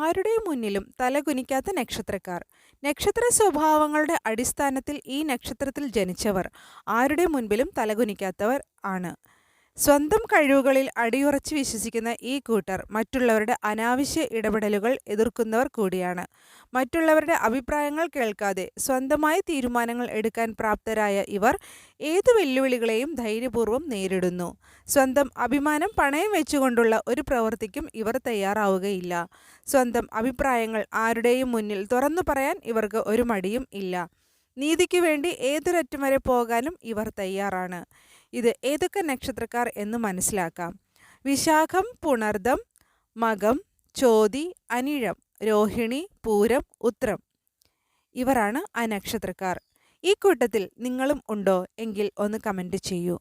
ആരുടെയും മുന്നിലും തലകുനിക്കാത്ത നക്ഷത്രക്കാർ. നക്ഷത്ര സ്വഭാവങ്ങളുടെ അടിസ്ഥാനത്തിൽ ഈ നക്ഷത്രത്തിൽ ജനിച്ചവർ ആരുടെ മുൻപിലും തലകുനിക്കാത്തവർ ആണ്. സ്വന്തം കഴിവുകളിൽ അടിയുറച്ച് വിശ്വസിക്കുന്ന ഈ കൂട്ടർ മറ്റുള്ളവരുടെ അനാവശ്യ ഇടപെടലുകൾ എതിർക്കുന്നവർ കൂടിയാണ്. മറ്റുള്ളവരുടെ അഭിപ്രായങ്ങൾ കേൾക്കാതെ സ്വന്തമായി തീരുമാനങ്ങൾ എടുക്കാൻ പ്രാപ്തരായ ഇവർ ഏതു വെല്ലുവിളികളെയും ധൈര്യപൂർവ്വം നേരിടുന്നു. സ്വന്തം അഭിമാനം പണയം വെച്ചുകൊണ്ടുള്ള ഒരു പ്രവൃത്തിക്കും ഇവർ തയ്യാറാവുകയില്ല. സ്വന്തം അഭിപ്രായങ്ങൾ ആരുടെയും മുന്നിൽ തുറന്നു പറയാൻ ഇവർക്ക് ഒരു മടിയും ഇല്ല. നീതിക്ക് വേണ്ടി ഏതൊരറ്റം വരെ പോകാനും ഇവർ തയ്യാറാണ്. ഇത് ഏതൊക്കെ നക്ഷത്രക്കാർ എന്ന് മനസ്സിലാക്കാം. വിശാഖം, പുണർദം, മകം, ചോതി, അനിഴം, രോഹിണി, പൂരം, ഉത്രം ഇവരാണ് ആ നക്ഷത്രക്കാർ. ഈ കൂട്ടത്തിൽ നിങ്ങളും ഉണ്ടോ എങ്കിൽ ഒന്ന് കമൻറ്റ് ചെയ്യൂ.